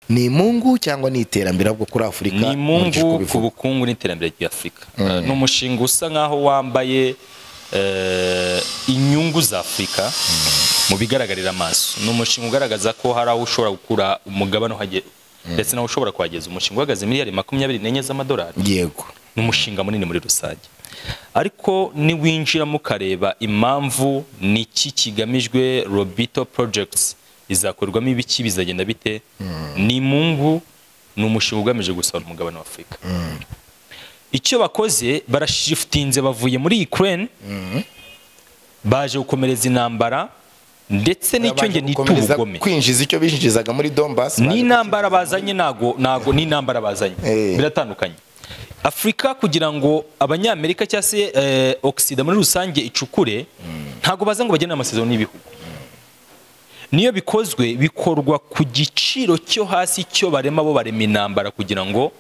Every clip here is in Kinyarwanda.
ni imungu cyangwa ni iterambere bwo kuri Afurika? Ni imungu ku bukungu n'iterambere ry'Afrika. Ni umushinga usa nkaho wambaye inyungu za Afurika mu bigaragarira amaso. Ni umushinga ugaragaza ko hari aho ushobora gukura umugabane uhagera ndetse naho ushobora kuhageza. Umushinga uhagaze miliyari 24 z'amadolari. Yego. Ni umushinga munini muri rusange, ariko niwinjiramo ukareba impamvu niki kigamijwe, Lobito Projects izakorwamo ibiki, bizagenda bite, ni imungu, ni umushinga ugamije gusana umugabane wa Afurika. Icyo bakoze, barashiftinze bavuye muri Ukraine, baje gukomereza intambara ndetse n'icyo nge nita ubugome, kwinjiza icyo bishinjizaga muri Donbass. ni intambara bazanye, nago ni intambara bazanye, biratandukanye. Afrika kugira ngo abanyamerika cyangwa se Oxida muri rusange icukure, ntago baza ngo bagene amasezerano n'ibihugu. Niyo bikozwe, bikorwa ku giciro cyo hasi, cyo barema bo barema intambara kugira ngo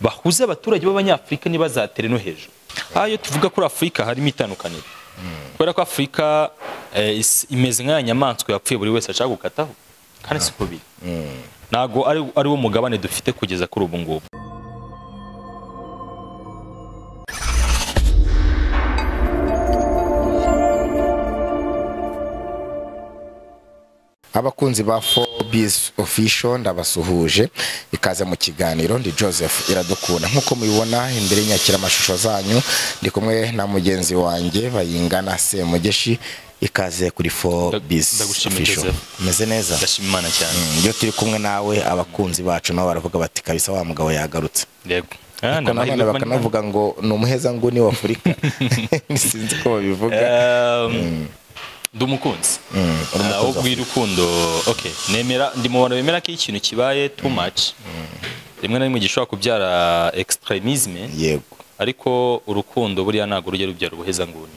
bahuze abaturage b'abanyafrika nibazatere no hejuru. Ayo tuvuga kuri Afrika harimo itandukaniro, kubera ko Afrika imeze nk'ayanyamaswa yapfuye buri wese ashaka gukataho, kandi siko biri. Nago ari wo mugabane dufite kugeza kuri ubu ngubu. Abakunzi ba 4Biz Official ndabasuhuje, ikaze mu kiganiro. Ndi Joseph Iradukunda. Nkuko mubibona imbere nyakira amashusho zanyu, ndi kumwe na mugenzi wanjye Bayingana Semugeshi. Ikaze kuri 4Biz Official. Meze neza? Ndashima Imana cyane. Iyo turi kumwe nawe abakunzi bacu nabo baravuga bati kabisa wa mugabo yagarutse. Yego. None bakanavuga ngo ni umuheza nguni wa Afurika. Sinzi ko babivuga. Ndumukunzi. Ubwirukundo, okay, nemera ndi mu bantu bemera ko ikintu kibaye too much, rimwe na rimwe gishobora kubyara extremisme. Yego. Ariko urukundo buriya ntago rujya rubyara ubuheza nguni.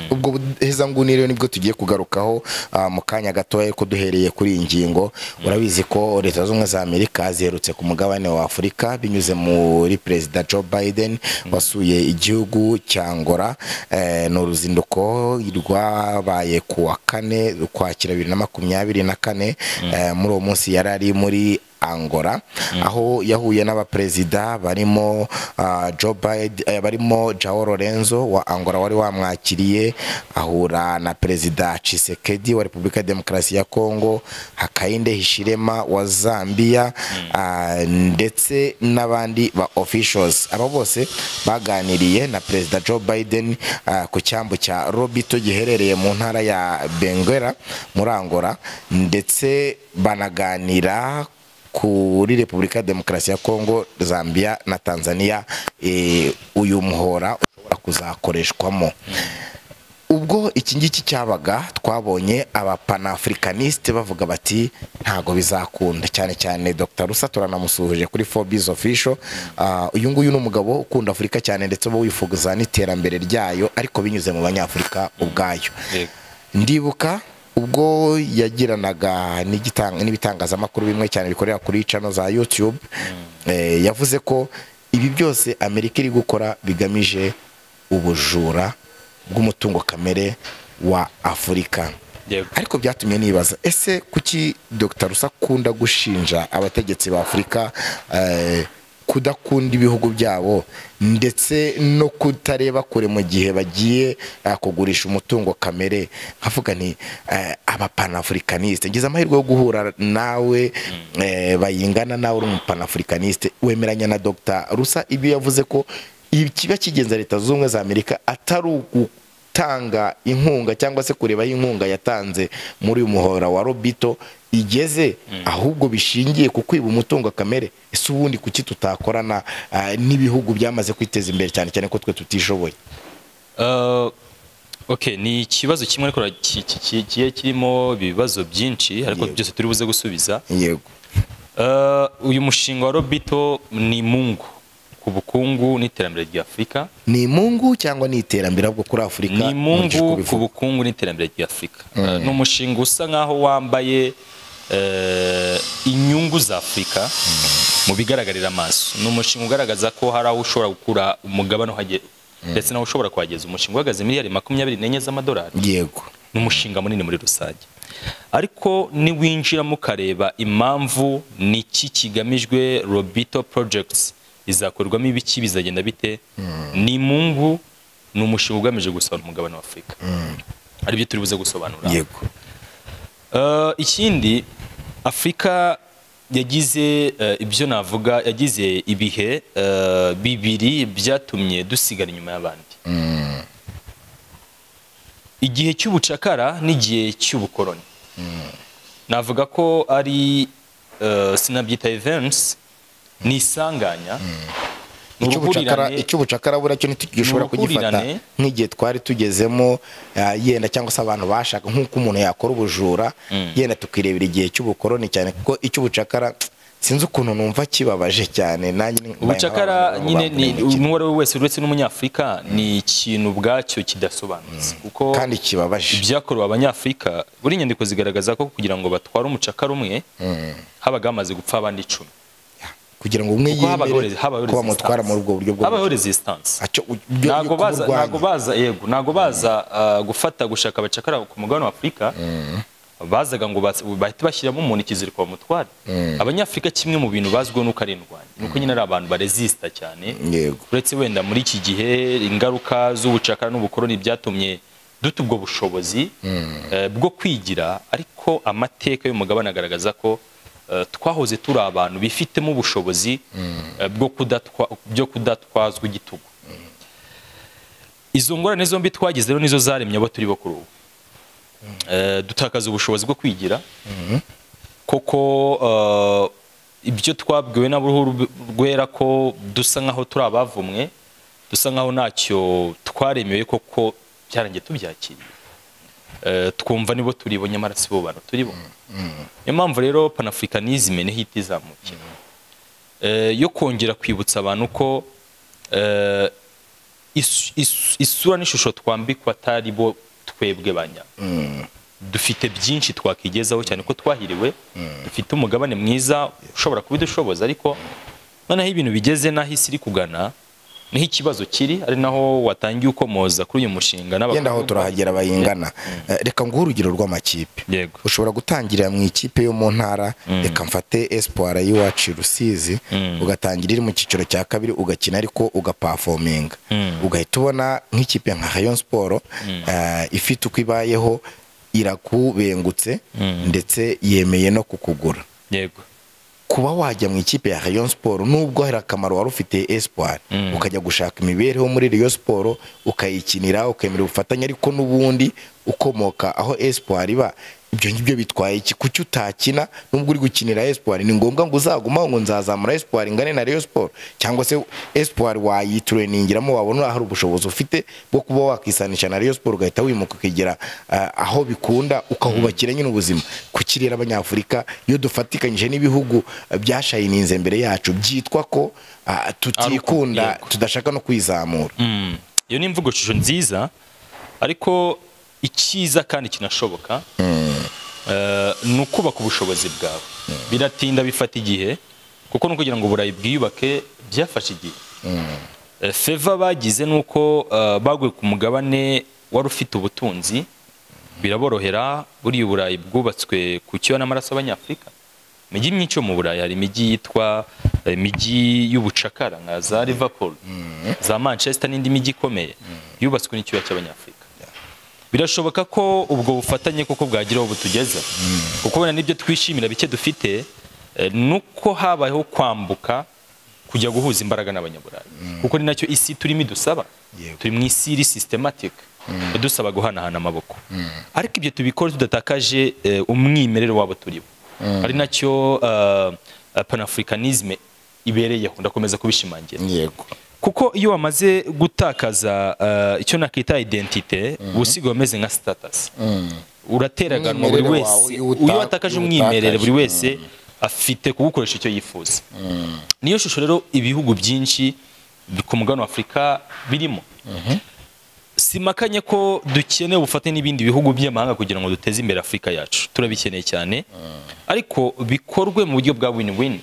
Ubwo buheza nguni rero nibwo tugiye kugarukaho mu kanya gatoya, ko duhereye kuri ingingo. Urabizi ko Leta z'Ubumwe za Amerika ziherutse ku mugabane wa Afurika binyuze muri President Joe Biden wasuye igihugu cya Angola. No ruzinduko rwabaye ku wa 4 Ukwakira 2024. Muri uwo munsi yarari muri Angola, aho yahuye n'abaperezida barimo Joe Biden, barimo Joao Lorenzo wa Angola wari wamwakiriye, ahura na Perezida Tshisekedi wa Repubulika ya Demokarasi ya Kongo, Hakainde Hichilema wa Zambia, ndetse n'abandi ba officials. Aba bose baganiriye na Perezida Joe Biden ku cyambu cya Lobito giherereye mu ntara ya Benguela muri Angola, ndetse banaganira kuri Repubulika ya Demokarasi ya Kongo, Zambia na Tanzania uyu muhora ushobora kuzakoreshwamo. Ubwo iki ngiki cyabaga, twabonye aba panafricaniste bavuga bati ntago bizakunda, cyane cyane Dr. Rusa turanamusuhuje kuri 4Biz Official. Uyu nguyu ni umugabo ukunda Afurika cyane, ndetse bo wifuza n'iterambere ryayo, ariko binyuze mu banyafurika ubwayo. Ndibuka ubwo yagiranaga n'ibitangazamakuru bimwe cyane bikorera kuri channel za YouTube, yavuze ko ibi byose Amerika iri gukora bigamije ubujura bw'umutungo kamere wa Afurika. Ariko byatumye nibaza, ese kuki Dr. Rusa akunda gushinja abategetsi ba Afurika kudakunda ibihugu byabo, ndetse no kutareba kure mu gihe bagiye kugurisha umutungo kamere? Nkavuga ni aba panafricaniste. Ngize amahirwe yo guhura nawe, Bayingana, nawe uri umupanafricaniste, wemeranya na Dr. Rusa ibyo yavuze ko ikiba kigenza Leta z'Ubumwe za Amerika atari ugutanga inkunga cyangwa se kureba inkunga yatanze muri uyu muhora wa Lobito igeze, ahubwo bishingiye ku kwiba umutungo kamere? Ese ubundi kuki tutakorana n'ibihugu byamaze kwiteza imbere, cyane cyane ko twe tutishoboye? Okay, ni ikibazo kimwe ariko kirimo ibibazo byinshi, ariko byose turi buze gusubiza. Yego. Uyu mushinga wa Lobito ni imungu ku bukungu n'iterambere ry'Afrika. Ni imungu cyangwa ni iterambere bwo kuri Afurika? Ni imungu ku bukungu n'iterambere ry'Afrika. Ni umushinga usa nkaho wambaye inyungu za Afurika mu bigaragarira amaso. Ni umushinga ugaragaza ko hari aho ushobora gukura umugabane uhagera ndetse naho ushobora kuhageza. Umushinga uhagaze miliyari 24 z'amadolari. Yego. Ni umushinga munini muri rusange, ariko niwinjiramo ukareba impamvu niki kigamijwe, Lobito Projects izakorwamo ibiki, bizagenda bite, ni Mungu ni umushinga ugamije gusobanura umugabane wa Afurika, aribyo turi buze gusobanura. Yego. Ikindi, Afurika yagize ibyo navuga, yagize ibihe bibiri byatumye dusigara inyuma y'abandi. Igihe cy'ubucakara n'igihe cy'ubukoroni. Navuga ko ari sinabyita events, ni isanganya. Icy'ubucakara buracyo ntitugishobora kugifata nk'igihe twari tugezemo, yenda cyangwa se abantu bashaka nk'uko umuntu yakora ubujura, yenda tukirebera igihe cy'ubukoroni cyane, kuko icy'ubucakara sinzi ukuntu numva kibabaje cyane. Ubucakara nyine n'uwari wese uretse n'umunyafurika ni ikintu ubwacyo kidasobanutse, kuko kandi kibabaje. Ibyakorewe abanyafurika, buri nyandiko zigaragaza ko kugira ngo batware umucakara umwe habaga hamaze gupfa abandi 10, kugira ngo umwe yemere ko bamutwara muri ubwo buryo bwo habaho resistance. Ntago baza gufata gushaka abacakara ku mugabane wa Afurika, bazaga ngo bahite bashyiramo umuntu ikiziriko bamutware. Abanyafurika kimwe mu bintu bazwiho nuko ari indwanyi, nuko nyine ari abantu baresista cyane. Uretse wenda muri iki gihe ingaruka z'ubucakara n'ubukoroni byatumye duta ubwo bushobozi bwo kwigira, ariko amateka y'umugabane agaragaza ko twahoze turi abantu bifitemo ubushobozi byo kudatwazwa igitugu. Izo ngorane zombi twagize rero nizo zaremye abo turi bo kuri ubu. Dutakaza ubushobozi bwo kwigira, koko ibyo twabwiwe n'uruhu rwera ko dusa nkaho turi abavumwe, dusa nkaho ntacyo twaremewe, koko byarangiye tubyakiriye. Twumva nibo turibo nyamara si bo bantu turibo. Niyo mpamvu rero Pan-Africanisme niho ihita izamukira, yo kongera kwibutsa abantu ko isura n'ishusho twambikwa atari bo twebwe banya. Dufite byinshi twakigezaho cyane ko twahiriwe, dufite umugabane mwiza ushobora kubidushoboza, ariko noneho ibintu bigeze naho isi iri kugana niho ikibazo kiri, ari naho watangiye ukomoza kuri uyu mushinga yenda aho turahagera bayingana. Reka nguhe urugero rw'amakipe. Ushobora gutangirira mu ikipe yo mu ntara, reka mfate Espoir y'iwacu Rusizi, ugatangira iri mu cyiciro cya kabiri ugakina ariko ugaperforminga, ugahita ubona nk'ikipe nka Rayon Sport ifite uko ibayeho, irakubengutse ndetse yemeye no kukugura. Kuba wajya mu ikipe ya Rayon Sport nubwo hari akamaro wari ufite Espoir, ukajya gushaka imibereho muri Rayon Sport ukayikinira, ukemera ubufatanye, ariko n'ubundi ukomoka aho Espoir iba, ibyo ngibyo bitwaye iki? Kuki utakina nubwo uri gukinira Espoir? Ni ngombwa ngo uzagumaho ngo nzazamura Espoir ingane na Rayon Sport, cyangwa se Espoir wayitrainingiramo wabona hari ubushobozi ufite bwo kuba wakisanisha na Rayon Sport ugahita wimuka ukigera aho bikunda ukahubakira nyine ubuzima. Kuki rero Abanyafurika iyo dufatikanyije n'ibihugu byashayininze mbere yacu byitwa ko tutikunda, tudashaka no kwizamura? Iyo ni imvugo shusho nziza, ariko icyiza kandi kinashoboka ni ukubaka ubushobozi bwawe. Biratinda, bifata igihe, kuko no kugira ngo Burayi bwiyubake byafashe igihe. Feva bagize nuko baguye ku mugabane wari ufite ubutunzi, biraborohera. Buriya Burayi bwubatswe ku kiyo n'amaraso y'Abanyafurika. Imijyi myinshi yo mu Burayi hari imijyi yitwa imijyi y'ubucakara nka za Liverpool, za Manchester n'indi mijyi ikomeye yubatswe n'ikiyo cy'Abanyafurika. Birashoboka ko ubwo bufatanye koko bwagiraho butugeza, kuko bena nibyo twishimira bike dufite, nuko habayeho kwambuka kujya guhuza imbaraga n'Abanyaburayi, kuko ni nacyo isi turimo idusaba. Turi mu isi iri systematic, idusaba guhanahana amaboko, ariko ibyo tubikora tudatakaje umwimerere wabo turibo. Ari nacyo Pan-Africanisme ibereyeho, ndakomeza kubishimangira. Kuko iyo wamaze gutakaza icyo nakita identite, usigaye umeze nka status. Urateraganwa buri wese, uyo watakaje umwimerere buri wese afite kugukoresha icyo yifuza. Niyo shusho rero ibihugu byinshi ku mugabane wa Afurika birimo. Simakanye ko dukeneye ubufatanye n'ibindi bihugu by'amahanga kugira ngo duteze imbere Afurika yacu, turabikeneye cyane, ariko bikorwe mu buryo bwa win-win.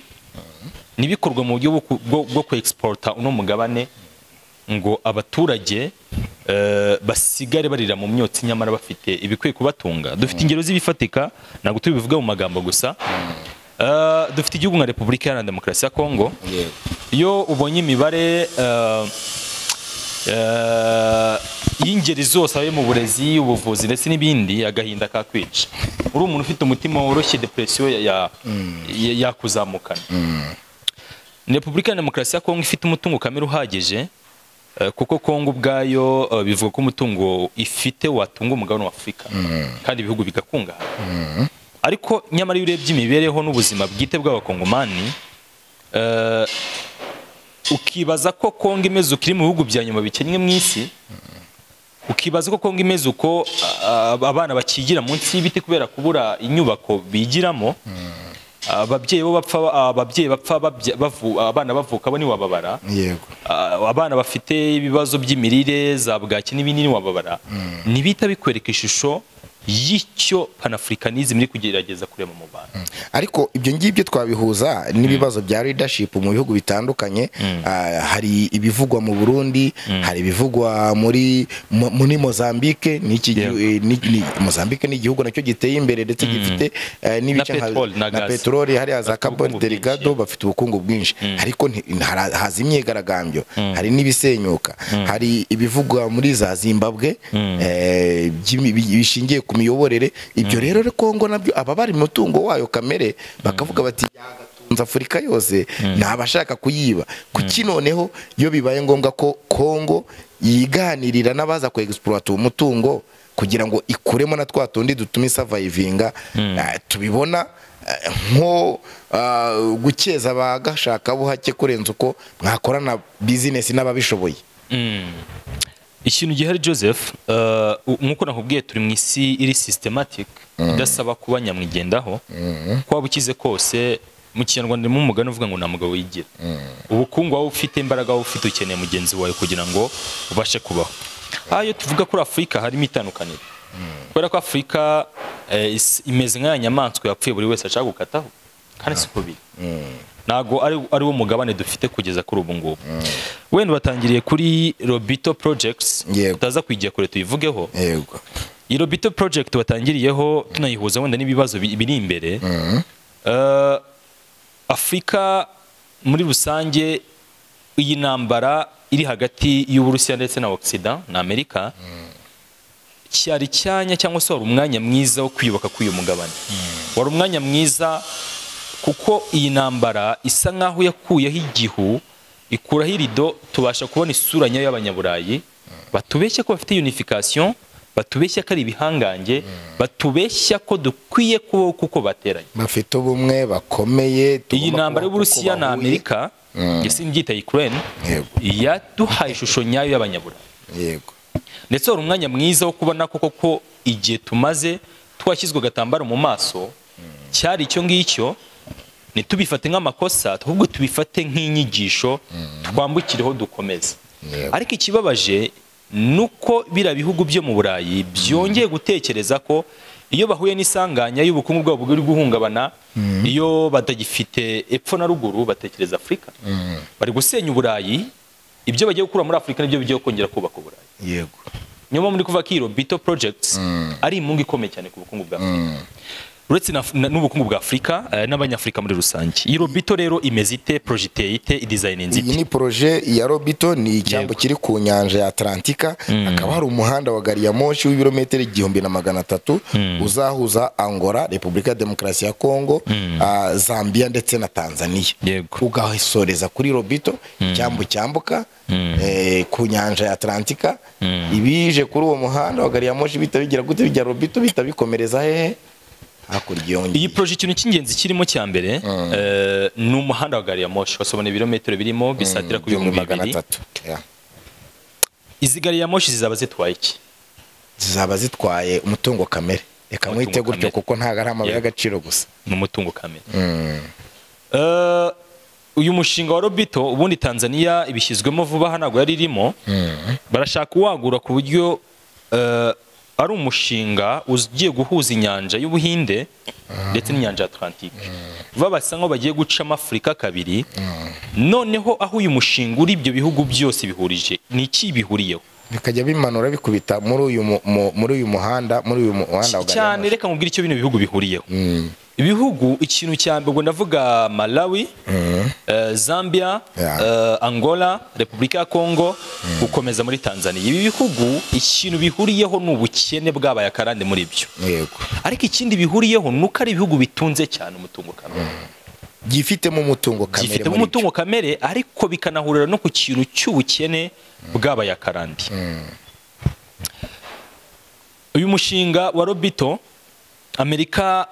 Nibikorwa mu buryo bwo ku exporta uno mugabane, ngo abaturage basigare barira mu myotsi nyamara bafite ibikwiye kubatunga. Dufite ingero z'ibifatika, ntabwo tubivuga mu magambo gusa. Dufite igihugu nka Repubulika Iharanira Demokarasi ya Kongo. Iyo ubonye imibare y'ingeri zose abe mu burezi, ubuvuzi ndetse n'ibindi, agahinda kakwica. Uri umuntu ufite umutima woroshye, depression yakuzamukana. Repubulika Iharanira Demokarasi ya Kongo ifite umutungo kamere uhagije, kuko Kongo ubwayo bivuga ko umutungo ifite watunga umugabane wa Afurika kandi ibihugu bigakungahara. Ariko nyamara iyo urebye imibereho n'ubuzima bwite bw'abakongomani, ukibaza ko Kongo imeze ukiri mu bihugu bya nyuma bikennye mu isi, ukibaza ko Kongo imeze uko abana bakigira munsi y'ibiti kubera kubura inyubako bigiramo, ababyeyi bapfa abana bavuka bo ni wababara, abana bafite ibibazo by'imirire za bwaki n'ibindi ni wababara. Nibita bikwereka ishusho y'icyo panafricanism iri kugerageza kurema mu bantu. Ariko ibyo ngibyo twabihuza n'ibibazo bya leadership mu bihugu bitandukanye. Hari ibivugwa mu Burundi, hari ibivugwa muri Mozambique. Mozambique ni igihugu nacyo giteye imbere ndetse gifite n'ibice na petroli, hari za Cabo Delgado, bafite ubukungu bwinshi. Ariko haza imyigaragambyo, hari n'ibisenyuka. Hari ibivugwa muri za Zimbabwe bishingiye ku miyoborere. Ibyo rero Kongo nabyo aba bari mutungo wayo kamere bakavuga bati yagatunza Afurika yose, ntabashaka kuyiba. Kuki noneho iyo bibaye ngombwa ko Kongo yiganirira n'abaza ku exploit umutungo kugira ngo ikuremo na twa tundi dutuma survivinga, tubibona nko gukeza abagashaka buhake kurenza uko mwakorana business n'ababishoboye. Ikintu gihari Joseph, nkuko nakubwiye turi mu isi iri systematic, idasaba kuba nyamwigendaho. Kwa bukize kose mu Kinyarwanda mu mugani uvuga ngo nta mugabo wigira. Ubukungu wawe ufite, imbaraga wawe ufite, ukeneye mugenzi wawe kugira ngo ubashe kubaho. Ayo tuvuga kuri Afurika harimo itandukaniro, kubera ko Afurika imeze nk'aya nyamaswa yapfuye buri wese ashaka gukataho, kandi siko biri. Nago ari wo mugabane dufite kugeza kuri ubu ngubu. Wenda batangiriye kuri Lobito Projects, utaza kwigiye kure tuyivugeho. Iyi Lobito Project batangiriyeho tunayihuza wenda n'ibibazo biri imbere. Afurika muri rusange, iyi ntambara iri hagati y'Uburusiya ndetse na Occident na Amerika, cyari cyanya cyangwa se wari umwanya mwiza wo kwiyubaka k'uyu mugabane. Wari umwanya mwiza kuko iyi ntambara isa nkaho yakuyeho igihu, ikuraho irido, tubasha kubona isura nyayo y'Abanyaburayi batubeshya ko bafite unification, batubeshya ko ari ibihangange, batubeshya ko dukwiye kubaho kuko bateranye, bafite ubumwe bakomeye. Iyi ntambara y'Uburusiya na Amerika, yesi mbyita Ukraine, yaduhaye ishusho nyayo y'Abanyaburayi. Ndetse wari umwanya mwiza wo kubona koko igihe tumaze twashyizwe agatambaro mu maso cyari icyo ngicyo, ntitubifate nk'amakosa, ahubwo tubifate nk'inyigisho twambukireho dukomeze. Ariko ikibabaje nuko bira bihugu byo mu Burayi byongeye gutekereza ko iyo bahuye n'isanganya y'ubukungu bwabo buri guhungabana, iyo batagifite epfo na ruguru, batekereza Afurika. Bari gusenya Uburayi, ibyo bagiye gukura muri Afurika nibyo bigiye kongera kubaka Uburayi. Yego. Nyuma muri kuva kiro Lobito Projects ari imungu ikomeye cyane ku bukungu bwa Afurika, uretse n'ubukungu bwa Afurika n'Abanyafurika muri rusange. Iyi Lobito rero imeze ite, projete ite, design nzite? Iyi ni projet ya Lobito, ni icyambo kiri ku nyanja ya Atlantika. Akaba hari umuhanda wa gari ya moshi w'ibirometero 1300 uzahuza Angola, Repubulika ya Demokarasi ya Kongo, Zambia ndetse na Tanzania. Ugasoreza kuri Lobito, icyambo cyambuka ku nyanja ya Atlantika. Ibije kuri uwo muhanda wa gari ya moshi bitabigira gute, bijya Lobito bitabikomereza hehe? Iyi projet ikintu cy'ingenzi kirimo cya mbere ni umuhanda wa gari ya moshi, wasobona ibirometero birimo bisatira ku 300. Izi gari ya moshi zizaba zitwaye iki? Zizaba zitwaye umutungo kamere. Reka mwite gutyo kuko ntago ari amabuye y'agaciro gusa, ni umutungo kamere. Uyu mushinga wa Lobito ubundi Tanzania ibishyizwemo vuba hanago yari irimo, barashaka uwagura ku buryo ari umushinga ugiye guhuza inyanja y'Ubuhinde ndetse n'inyanja Atlantique. Basa nkaho bagiye gucamo Afurika kabiri. Noneho aho uyu mushinga uri ibyo bihugu byose bihurije, ni iki bihuriyeho? bikajya bimanura bikubita muri uyu muhanda wa cyane. Reka nkubwire icyo bino bihugu bihuriyeho. Ibihugu ikintu cyane ubwo ndavuga Malawi, Zambia, Angola, Repubulika ya Kongo, gukomeza muri Tanzania. Ibi bihugu ikintu bihuriyeho n'ubukene bwabaye akarande muri byo. Yego. Ariko ikindi bihuriyeho nuko ari ibihugu bitunze cyane umutungo kamere. Gifitemo umutungo kamere ariko bikanahurira no ku kintu cy'ubukene bwabaye akarande. Uyu mushinga wa Lobito Amerika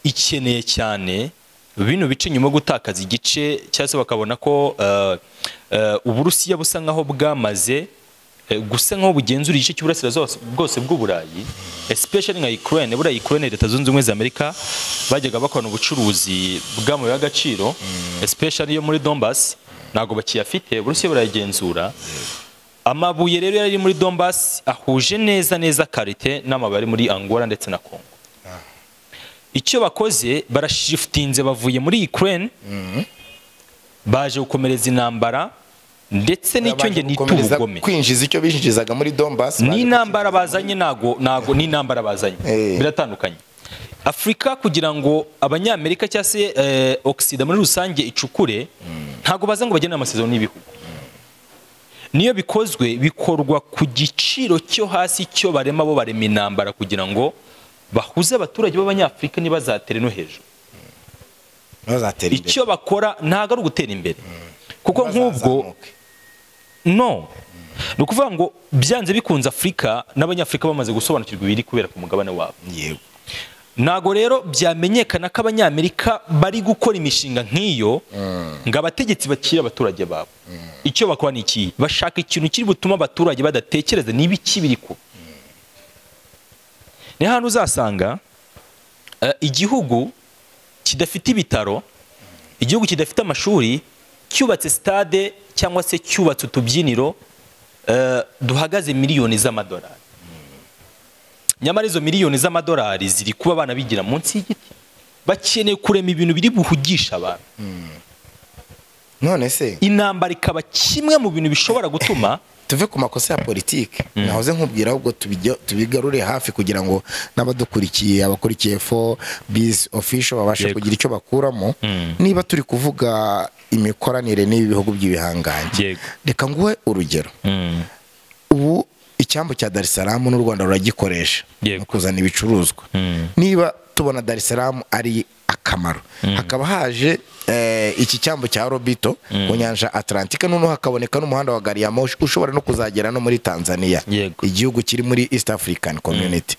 ikeneye cyane bino bice nyuma gutakaza igice cyase bakabona ko Uburusiya busa nkaho bwamaze gusa nkaho bugenzura igice cy'uburasirazuba bwose bw'Uburayi, especially nka Ukraine. Buriya Ukraine Leta Zunze Ubumwe za Amerika bajyaga bakorana ubucuruzi bw'amabuye y'agaciro, especially yo muri Donbass, ntago bakiyafite. Uburusiya burayigenzura. Amabuye rero yari muri Donbass ahuje neza karite n'amabuye ari muri Angola ndetse na Congo. Icyo bakoze barashiftinze bavuye muri Ukraine, baje gukomereza intambara ndetse n'icyo nge nita ubugome, kwinjiza icyo binjizaga muri Donbass. Ni intambara bazanye, nago ni intambara bazanye, biratandukanye. Afrika kugira ngo abanyamerika cyangwa se Occident muri rusange icukure, ntago baza ngo bagene amasezerano n'ibihugu. Niyo bikozwe bikorwa ku giciro cyo hasi, cyo barema bo barema intambara kugira ngo bahuze abaturage b'abanyafrika nibazatere no hejuru. Icyo bakora ntago ari ugutera imbere, kuko nk'ubwo no nukuvuga ngo byanze bikunze Afrika n'abanyafrika bamaze gusobanukirwa ibiri kubera ku mugabane wabo. Yego. Nago rero byamenyekana ko abanyamerika bari gukora imishinga nk'iyo ngo abategetsi bakira abaturage babo. Icyo bakora ni iki? Bashaka ikintu kiri butuma abaturage badatekereza niba ikibiriko. Ni hano uzasanga igihugu kidafite ibitaro, igihugu kidafite amashuri, cyubatse stade cyangwa se cyubatse utubyiniro duhagaze miliyoni z'amadolari. Nyamara izo miliyoni z'amadolari ziri kuba abana bigira munsi y'igiti. Bakeneye kurema ibintu biri buhugisha abantu. None se intambara ikaba kimwe mu bintu bishobora gutuma tuve ku makosa ya politike. Nahoze nkubwira ahubwo tubigarure hafi kugira ngo n'abadukurikiye abakurikiye for biz official babashe kugira icyo bakuramo. Niba turi kuvuga imikoranire n'ibi bihugu by'ibihanganye, reka nguhe urugero. Ubu icyambo cya Dar es Salaam n'u Rwanda ruragikoresha mu kuzana ibicuruzwa. Niba tubona Dar es Salaam ari akamaro, hakaba haje iki cyambo cya Lobito ku nyanja Atlantique, noneho hakaboneka n'umuhanda wa gari ya moshi ushobora no kuzagera no muri Tanzania, igihugu kiri muri East African Community.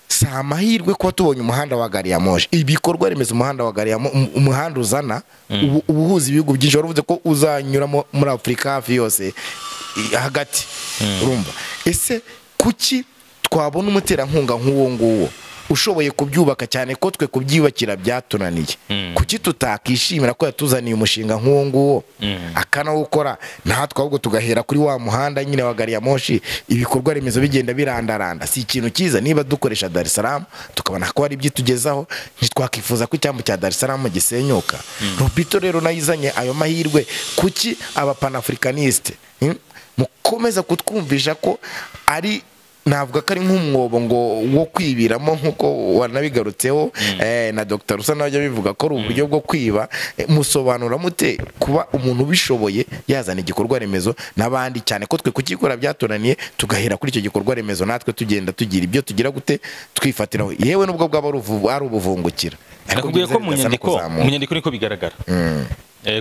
Si amahirwe ko tubonye umuhanda wa gari ya moshi, ibikorwa remezo umuhanda wa gari ya umuhanda uzana ubuhuza ibihugu byinshi. Waravuze ko uzanyuramo muri Afrika hafi yose hagati. Urumva ese kuki twabona umuterankunga nk'uwo nguwo ushoboye kubyubaka, cyane ko twe kubyubakira byatunaniye? Kuki tutakishimira ko yatuzaniye umushinga nk'uwo nguwo akanawukora natwe, ahubwo tugahera kuri wa muhanda nyine wa gari ya moshi, ibikorwa remezo bigenda birandaranda? Si ikintu cyiza niba dukoresha Dar es Salaam tukabona ko ari ibyitugezaho, ntitwakifuza ko icyambu cya Dar es Salaam gisenyuka? Lobito rero nayizanye ayo mahirwe. Kuki abapanafricaniste mukomeza kutwumvisha ko ari navuga ko ari nk'umwobo ngo wo kwibiramo, nkuko wanabigarutseho na Dr. Rusa najya bivuga ko ari uburyo bwo kwiba? Musobanura mute kuba umuntu ubishoboye yazana igikorwa remezo n'abandi, cyane ko twe kukikora byatunaniye, tugahera kuri icyo gikorwa remezo natwe tugenda tugira ibyo tugira gute twifatiraho, yewe nubwo bwaba ari ubuvungukira? Nakubwiye ko mu nyandiko niko bigaragara.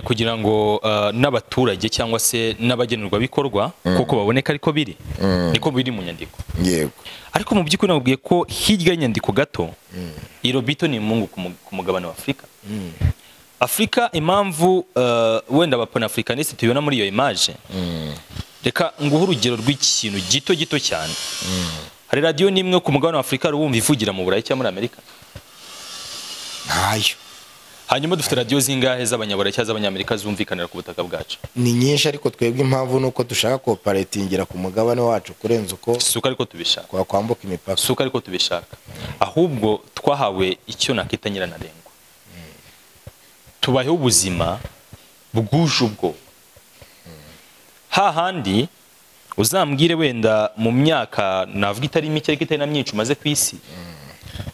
Kugira ngo n'abaturage cyangwa se n'abagenerwa bikorwa kuko baboneka ariko biri niko biri mu nyandiko. Yego. Ariko mu by'ukuri nakubwiye ko hirya y'inyandiko gato Lobito ni imungu ku mugabane wa Afrika. Afrika impamvu wenda abapanafricaniste tubona muri iyo image, reka nguhe urugero rw'ikintu gito cyane. Hari radio nimwe ku mugabane wa Afrika wumva ivugira mu Burayi cyangwa muri Amerika? Ntayo. Hanyuma dufite radio zingahe z'abanyaburayi cyangwa z'abanyamerika zumvikanira ku butaka bwacu? Ni nyinshi, ariko twebwe impamvu nuko dushaka cooperatingira ku mugabane wacu kurenza uko suka ariko tubishaka kwambuka imipaka. Suka ariko tubishaka, ahubwo twahawe icyo nakita nyiranarengwa. Tubayeho ubuzima bwuje ubwo hahandi uzambwire wenda mu myaka navuga itari mike ariko itari na myinshi umaze ku isi,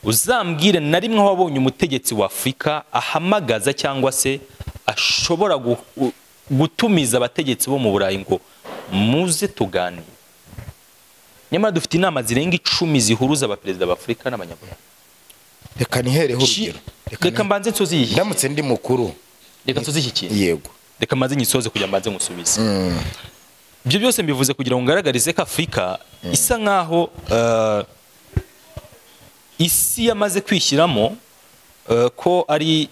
uzambwire na rimwe aho wabonye umutegetsi wa Afurika ahamagaza cyangwa se ashobora gutumiza abategetsi bo mu Burayi ngo muze tuganire. Nyamara dufite inama zirenga 10 zihuruza abaperezida ba Afurika n'abanyaburayi. Reka nihereho urugero. Reka mbanze nsozi iki. Ndamutse ndi mukuru. Reka nsozi iki. Yego. Reka mbanze nyisoze kugira mbanze ngusubize. Ibyo byose mbivuze kugira ngo ngaragarize ko Afurika isa nkaho isi yamaze kwishyiramo ko ari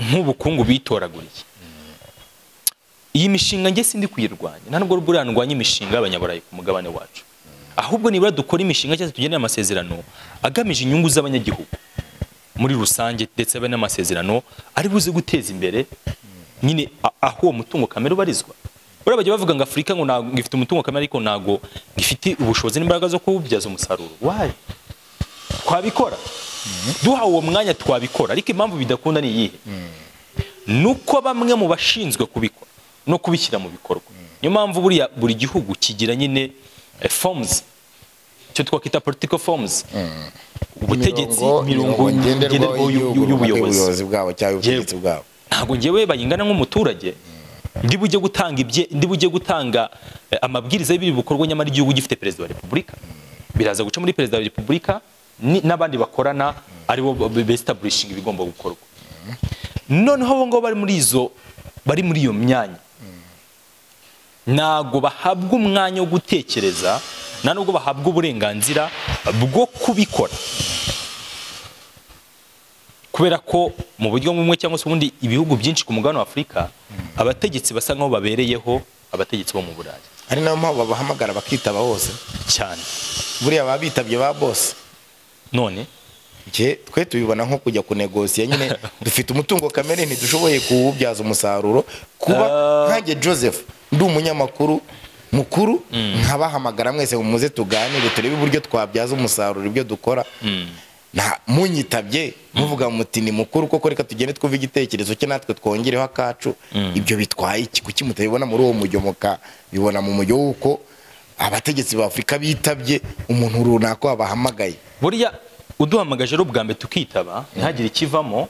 nk'ubukungu bitoraguriye. Iyi mishinga nge sindi kuyirwanya, nta nubwo burandwanya imishinga y'abanyaburayi ku mugabane wacu. Ahubwo nibura dukora imishinga cyangwa tugenera amasezerano agamije inyungu z'abanyagihugu muri rusange, ndetse abe n'amasezerano ari buze guteza imbere nyine aho uwo mutungo kamere ubarizwa. Bora bajya bavuga ngo Afurika ngo ntabwo ngifite umutungo kamere ariko ntago ngifite ubushobozi n'imbaraga zo kuwubyaza umusaruro. Why? Twabikora. Duha uwo mwanya twabikora, ariko impamvu bidakunda ni iyihe? Nuko bamwe mu bashinzwe kubikora no kubishyira mu bikorwa. Niyo mpamvu buri gihugu kigira nyine forms, cyo twakita political forms, ubutegetsi, mirongo ngenderwaho y'ubuyobozi bwabo cyangwa ubutegetsi bwabo. Ntabwo ngewe bayingana nk'umuturage ndi bujye gutanga amabwiriza y'ibiri bikorwa nyamara igihugu gifite perezida wa repubulika. Biraza guca muri perezida wa repubulika n'abandi bakorana aribo be-establishing ibigomba gukorwa. Noneho bo ngo bari muri iyo myanya ntago bahabwa umwanya wo gutekereza, nta nubwo bahabwa uburenganzira bwo kubikora, kubera ko mu buryo bumwe cyangwa se ubundi ibihugu byinshi ku mugabane wa Afurika abategetsi basa nkaho babereyeho abategetsi bo mu Burayi. Ari nayo mpamvu babahamagara bakitaba hose cyane. Buriya babitabye ba boss. None twe tubibona nko kujya kunegosiya nyine dufite umutungo kamere ntidushoboye kuwubyaza umusaruro. Kuba nkanjye Joseph ndi umunyamakuru mukuru nkabahamagara mwese muze tuganire turebe uburyo twabyaza umusaruro ibyo dukora. Na munyitabye muvuga muti ni mukuru koko reka tugende twumva igitekerezo cye natwe twongereho akacu. Ibyo bitwaye iki? Kuki mutabibona muri uwo mujyo bibona mu mujyo wuko abategetsi ba Afurika bitabye umuntu runaka wabahamagaye? Buriya uduhamagaje ro bwa mbere tukitaba ntihagire ikivamo,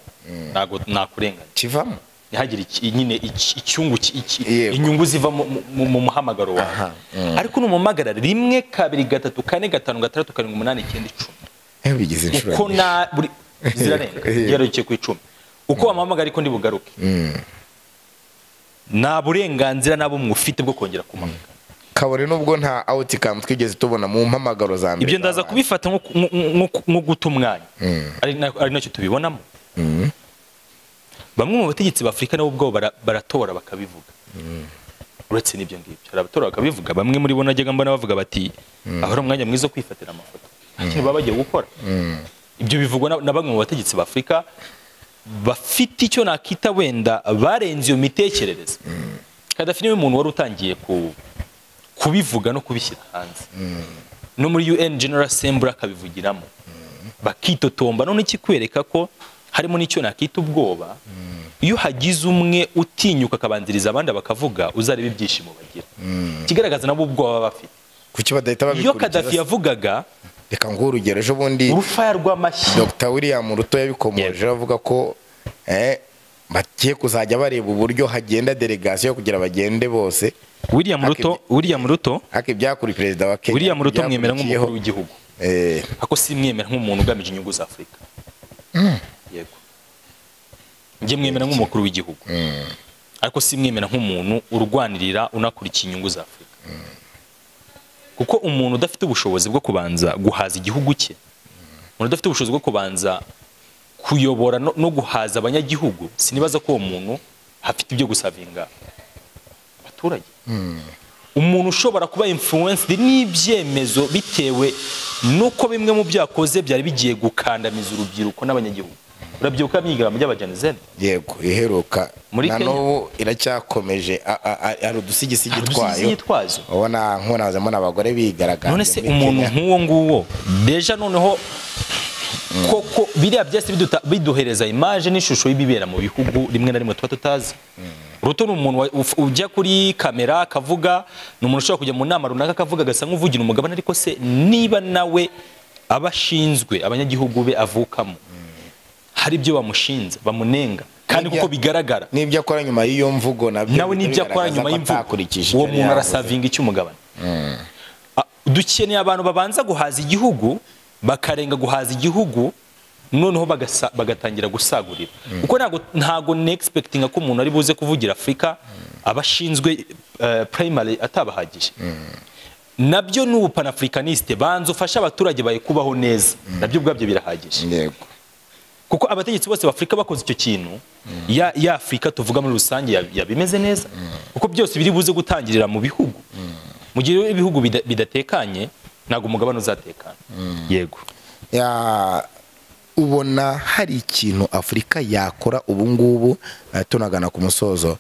nago nakurenganya kivamo, ntihagire nyine icyungu inyungu ziva mu muhamagaro wawe. Ariko numumagara 1 2 3 4 5 6 7 8 9 10. Bigize inshuro uko na buri zirarenga yarukiye ku 10 uko wamamagara ariko ndi bugaruke na burenganzira nabo mwufite bwo kongera kumamagara. Kabone nubwo nta outcome twigeze tubona mu mpamagaro za mbere. Ibyo ndaza kubifata nko guta umwanya, ari nacyo tubibonamo. Bamwe mu bategetsi ba Afurika nabo ubwo baratora bakabivuga. Uretse n'ibyo ngibyo hari abatora bakabivuga, bamwe muri bo najyaga mbona bavuga bati ahora umwanya mwiza kwifatira amafoto. Ikintu baba bagiye gukora. Ibyo bivugwa na bamwe mu bategetsi ba Afurika bafite icyo nakita wenda barenze iyo mitekerereze. Kadafi niwe muntu wari utangiye kubivuga no kubishyira hanze. No muri UN General Assembly akabivugiramo. Bakitotomba none ikikwereka ko harimo n'icyo nakita ubwoba. Iyo hagize umwe utinyuka akabanziriza abandi bakavuga uzareba ibyishimo bagira. Kigaragaza nabo ubwoba bafite. Kuki badahita babikurikiza? Iyo Kadafi yavugaga, reka ngo urugero ejo bundi urufaya rw'amashyi Dr. William Ruto yabikomoje avuga ko bagiye kuzajya bareba uburyo hagenda delegation kugira bagende bose. William Ruto hake byakuri president wa Kenya. William Ruto mwemera nk'umukuru w'igihugu. Ako si mwemera nk'umuntu ugamije inyungu za Afurika. Yego. Nge mwemera nk'umukuru w'igihugu. Ariko si mwemera nk'umuntu urwanirira unakurikiye inyungu za Afurika. Kuko umuntu udafite ubushobozi bwo kubanza guhaza igihugu cye, umuntu udafite ubushobozi bwo kubanza kuyobora no guhaza abanyagihugu, sinibaza ko uwo muntu hafite ibyo gusavinga abaturage. Umuntu ushobora kuba influenced n'ibyemezo bitewe nuko bimwe mu byakoze byari bigiye gukandamiza urubyiruko n'abanyagihugu. Urabyibuka myigaramo y'abajanizene? Yego, iheruka nano iracyakomeje ari udusigisigi twayo. Ubona nk'onazemo n'abagore bigaragaza. None se umuntu nk'uwo nguwo deja noneho koko biriya byose biduhereza image n'ishusho y'ibibera mu bihugu rimwe na rimwe tuba tutazi. Ruto ni umuntu ujya kuri kamera akavuga, ni umuntu ushobora kujya mu nama runaka akavuga agasa nk'uvugira umugabane, ariko se niba nawe abashinzwe abanyagihugu be avukamo hari ibyo bamushinze bamunenga kandi kuko bigaragara n'ibyo akora nyuma y'iyo mvugo nawe n'ibyo akora nyuma y'imvugo, uwo muntu arasavinga icy'umugabane. Dukeneye abantu babanza guhaza igihugu, bakarenga guhaza igihugu, noneho bagatangira gusagurira. Kuko ntago expecting ko umuntu ari buze kuvugira Afrika abashinzwe primary atabahagije. Nabyo n'ubu panafricaniste banza ufasha abaturage baye kubaho neza, nabyo ubwabyo birahagije. Yego. Kuko abategetsi bose b'Afrika bakoze icyo kintu, ya Afrika tuvuga muri rusange yabimeze neza. Kuko byose biri buze gutangirira mu bihugu. Mu gihe ibihugu bidatekanye ntago umugabane uzatekana. Yego. Ubona hari ikintu Afrika yakora ubu ngubu tunagana ku musozo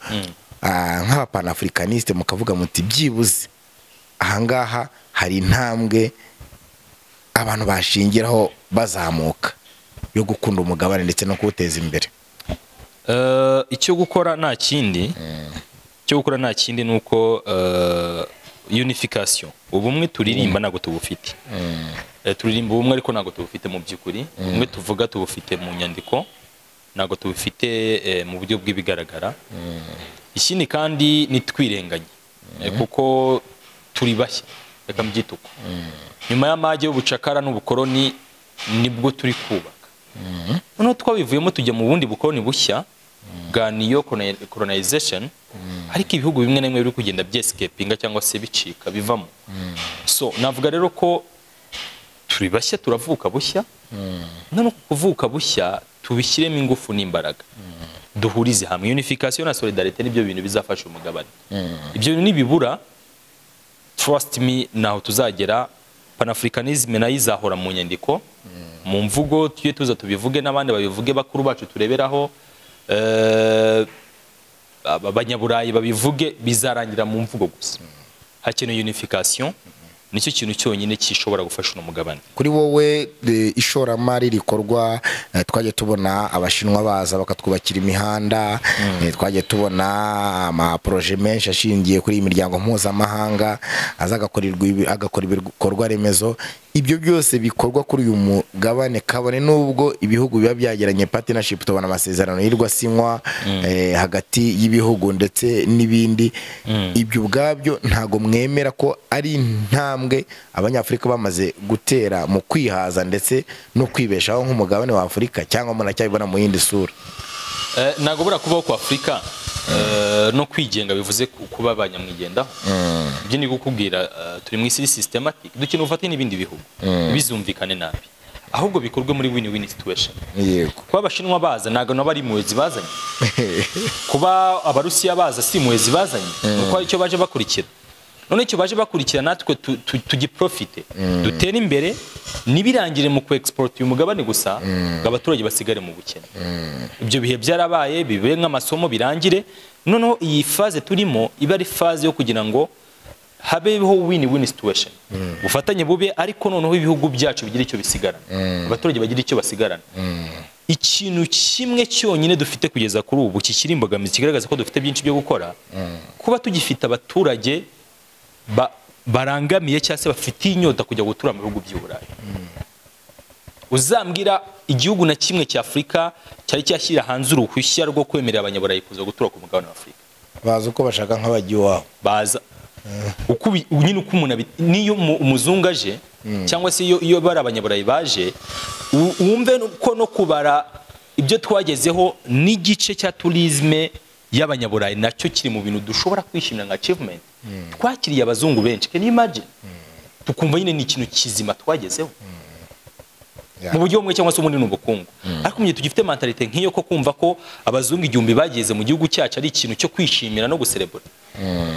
nk'abapanafricaniste mukavuga muti byibuze ahangaha hari intambwe abantu bashingiraho bazamuka yo gukunda umugabane ndetse no kuwuteza imbere? Icyo gukora nta kindi nuko unification, ubumwe turirimba ntago tubufite. Turirimba ubumwe ariko ntago tubufite mu by'ukuri. Umwe tuvuga tubufite mu nyandiko, ntago tubufite mu buryo bw'ibigaragara. Ikindi kandi nitwirenganye kuko turi bashya, reka mbyituko. Nyuma y'amage y'ubucakara n'ubukoroni nibwo turi kubaka. Noneho twabivuyemo tujya mu bundi bukoroni bushya bwa neo colonization, ariko ibihugu bimwe na bimwe biri kugenda byescapinga cyangwa se bicika bivamo. So navuga rero ko turi bashya, turavuka bushya. Noneho kuvuka bushya tubishyiremo ingufu n'imbaraga, duhurize hamwe. Unification na solidarité nibyo bintu bizafasha umugabane. Ibyo bintu nibibura, trust me, naho tuzagera. Panafricanisme nayo izahora mu nyandiko, mu mvugo, tuye tuza tubivuge n'abandi babivuge, bakuru bacu tureberaho, abanyaburayi babivuge, bizarangira mu mvugo gusa. Hakeneye unification, nicyo kintu cyonyine kishobora gufasha umugabane. Kuri wowe ishoramari rikorwa, twaje tubona abashinwa baza bakatwubakira imihanda, twaje tubona ama projet menshi ashingiye kuri imiryango mpuzamahanga agakora ibikorwa remezo. Ibyo byose bikorwa kuri uyu mugabane, kabone nubwo ibihugu biba byageranye partnership, tubona amasezerano yirwa sinywa hagati y'ibihugu ndetse n'ibindi. Ibyo ubwabyo ntago mwemera ko ari intambwe abanyafrika bamaze gutera mu kwihaza ndetse no kwibeshaho nk'umugabane wa Afrika, cyangwa munacyabibona mu yindi sura? Ntago bura kubaho kwa Afrika no kwigenga bivuze kuba abanyamwigendaho. Ibyo ni gukubwira turi mu isi systematic, dukina ufate n'ibindi bihugu bizumvikane nabi, ahubwo bikorwe muri win-win situation. Yego. Kuba abashinwa baza ntago nabo ari muwezi bazanye, kuba abarusiya baza si muwezi bazanye, nuko icyo baje bakurikira. None icyo baje bakurikira natwe tugiprofite, dutere imbere, nibirangire mu ku-export uyu mugabane gusa, abaturage basigare mu bukene. Ibyo bihe byarabaye, bibe nk'amasomo birangire. Noneho iyi phase turimo iba ari phase yo kugira ngo habeho win-win situation, ubufatanye bube, ariko noneho ibihugu byacu bigira icyo bisigarana, abaturage bagira icyo basigarana. Ikintu kimwe cyonyine dufite kugeza kuri ubu kikiri imbogamizi kigaragaza ko dufite byinshi byo gukora, kuba tugifite abaturage barangamiye cyangwa se bafitiye inyota kujya gutura mu bihugu by'Uburayi. Uzambwira igihugu na kimwe cya Afrika cyari cyashyira hanze uruhushya rwo kwemerera abanyaburayi kuza gutura ku mugabane wa Afrika? Baza uko bashaka nk'abagiye wabo, baza uko nyine uko umuntu niyo umuzungu aje cyangwa se iyo bari abanyaburayi baje, wumve ko no kubara ibyo twagezeho n'igice cya tourisme y'abanyaburayi nacyo kiri mu bintu dushobora kwishimira nka achievement. Twakiriye abazungu benshi, can you imagine? Tukumva nyine ni ikintu kizima twagezeho mu buryo bumwe cyangwa se ubundi n'ubukungu. Ariko mu gihe tugifite mentalite nk'iyo ko kumva ko abazungu igihumbi bageze mu gihugu cyacu ari ikintu cyo kwishimira no gucelebrate,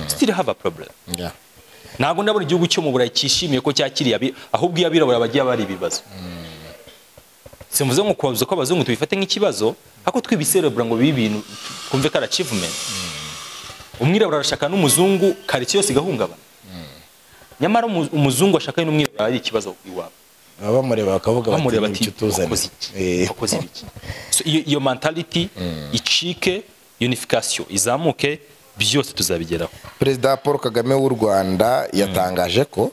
still have a problem. Ntabwo ndabona igihugu cyo mu Burayi cyishimiye ko cyakiriye, ahubwo iyo abirabura bagiye bari ibibazo. Simvuze ngo kwabuza ko abazungu tubifate nk'ikibazo, ako twibiserebura ngo bibi bintu kumve ko ari achievement. Umwirabura arashaka n'umuzungu karitsiye yose igahungabana, nyamara umuzungu ashaka n'umwirabura ari ikibazo iwabo. Abamureba bakavuga bati wakoze iki? So iyo mentality icike, unification izamuke, byose tuzabigeraho. Perezida Paul Kagame w'u Rwanda yatangaje ko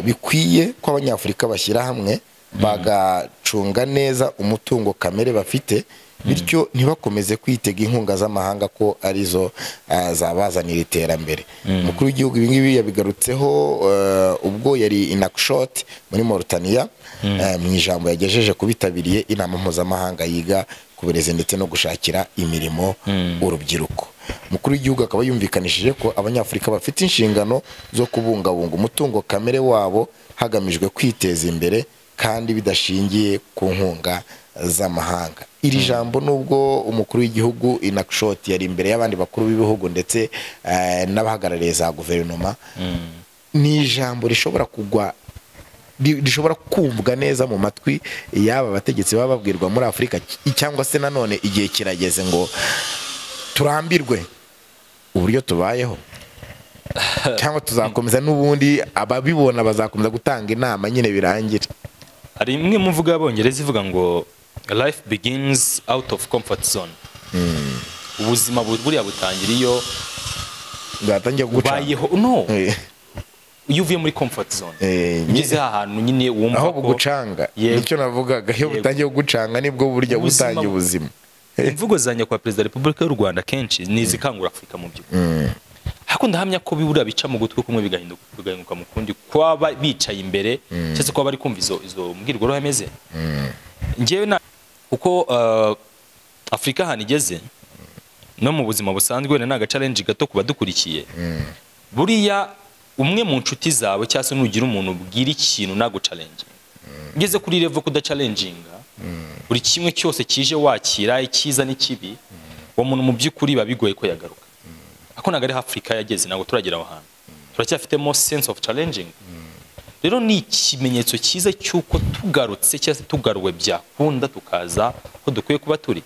bikwiye ko abanyafurika bashyira hamwe bagacunga neza umutungo kamere bafite, bityo ntibakomeze kwitega inkunga z'amahanga ko arizo zabazanira iterambere. Umukuru w'igihugu ibi ngibi yabigarutseho ubwo yari i Nouakchott muri Mauritania mu ijambo yagejeje kubitabiriye inama mpuzamahanga yiga ku burezi ndetse no gushakira imirimo urubyiruko. Umukuru w'igihugu akaba yumvikanishije ko abanyafurika bafite inshingano zo kubungabunga umutungo kamere wabo hagamijwe kwiteza imbere kandi bidashingiye ku nkunga z'amahanga. Iri jambo nubwo umukuru w'igihugu i Nouakchott yari imbere y'abandi bakuru b'ibihugu ndetse n'abahagarariye za guverinoma, ni ijambo rishobora kumvwa neza mu matwi y'aba bategetsi baba babwirwa muri Afurika, cyangwa se nanone igihe kirageze ngo turambirwe uburyo tubayeho, cyangwa tuzakomeza n'ubundi ababibona bazakomeza gutanga inama nyine birangire. Hari imwe mu mvugo y'Abongereza ivuga ngo life begins out of comfort zone. Ubuzima buriya butangira iyo bwatangiye gucayeho iyo uvuye muri comfort zone, ugeze ahantu nyine wumva aho bugucanga. Nicyo navugaga, iyo butangiye gucanga nibwo burya butangiye ubuzima. Imvugo za nyakubahwa Perezida wa Repubulika y'u Rwanda kenshi ni izikangura Afurika mu by'ukuri. Hako ndahamya ko bibura bica mu gutwi kumwe bigahinduka mu kundi, kwaba bicaye imbere cyese ko bari kumva izo mbwirwaruhame ameze. Ngewe na kuko Afurika hano igeze no mu buzima busanzwe na naga challenge gato kuba dukurikiye. Buriya umwe mu nshuti zawe cyase nugira umuntu ubwira ikintu nago challenge. Ngeze kuri level kuda challenginga, buri kimwe cyose kije wakira ikiza n'ikibi, uwo muntu mu by'ukuri babigoye ko yagaruka. Ako nagari Afrika yageze nago turagira aho hantu. Turacyafite more sense of challenging. Rero ni ikimenyetso cyiza cyuko tugarutse cyase tugaruwe byakunda tukaza aho dukwiye kuba turi.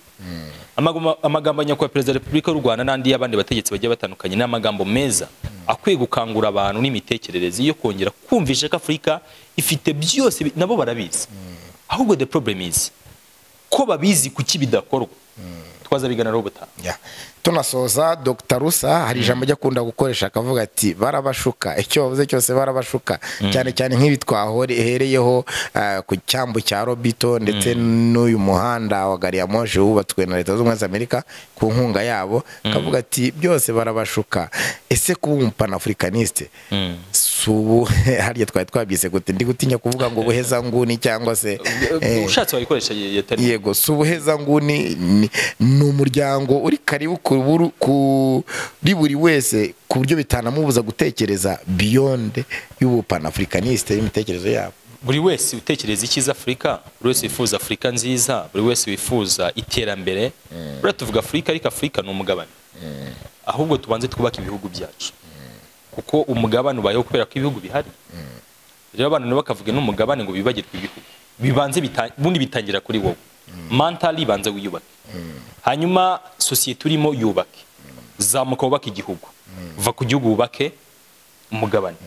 Amagambo nyakubahwa Perezida wa Repubulika y'u Rwanda n'andi y'abandi bategetsi bagiye batandukanye n'amagambo meza akwiye gukangura abantu n'imitekerereze yo kongera kumvisha ko Afurika ifite byose nabo barabizi. Ahubwo the problem is ko babizi kuki bidakorwa. Twaza biganira ubutaha. Tunasoza Dr. Rusa hari ijambo ajya kunda gukoresha akavuga ati barabashuka, icyo bavuze cyose barabashuka, cyane cyane nk'ibi twahereyeho ku cyambu cya Robito ndetse n'uyu muhanda wa gari ya moshi wubatswe na Leta z'Ubumwe za Amerika ku nkunga yabo, akavuga ati byose barabashuka. Ese kuba umupanafricaniste subu hariya twari twabyise gute, ndi gutinya kuvuga ngo buheza nguni cyangwa se ushatse wayikoresha yetari. Yego, subuheza nguni ni umuryango uri karibu kuri buri wese ku buryo bitanamubuza gutekereza beyond y'ubupanafricaniste y'imitekerezo yabo. Buri wese utekereza ikiza Afurika, buri wese wifuza Afurika nziza, buri wese wifuza iterambere. Buri tuvuga Afurika ariko Afurika ni umugabane. Ahubwo tubanze twubaka ibihugu byacu. Kuko umugabane ubayeho kubera ko ibihugu bihari. Rero abantu bakavuga n'umugabane ngo bibagirwe ibihugu. Bibanze bundi bitangira kuri wowe. Mentally banze wiyubake. Hanyuma societe urimo yubake. Zamuka wubake igihugu. Va ku gihugu wubake umugabane.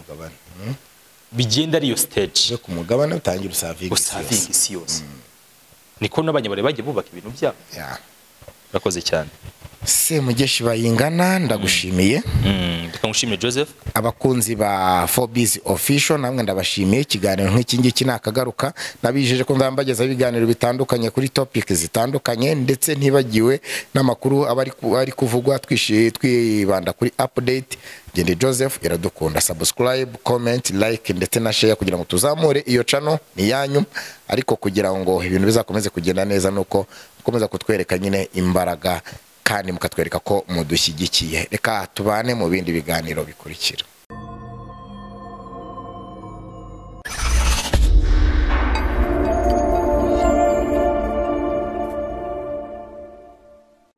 Bigenda ariyo stage. Ku mugabane utangira usavinga isi yose. Niko n'abanyabare bagiye bubaka ibintu byabo. Urakoze cyane. Semugeshi Bayingana ndagushimiye. Ndamushimiye Joseph. Abakunzi ba 4Biz Official namwe ndabashimiye. Ikiganiro nk'iki ngiki nakagaruka, nabijeje ko nzambageza ibiganiro bitandukanye kuri topic zitandukanye, ndetse ntibagiwe n'amakuru abari kuvugwa twibanda kuri update. Gende Joseph Iradukunda. Subscribe, comment, like ndetse na share kugira ngo tuzamure iyo channel ni yanyu, ariko kugira ngo ibintu bizakomeze kugenda neza nuko mukomeza kutwereka nyine imbaraga kandi mukatwereka ko mudushyigikiye. Reka tubane mu bindi biganiro bikurikira.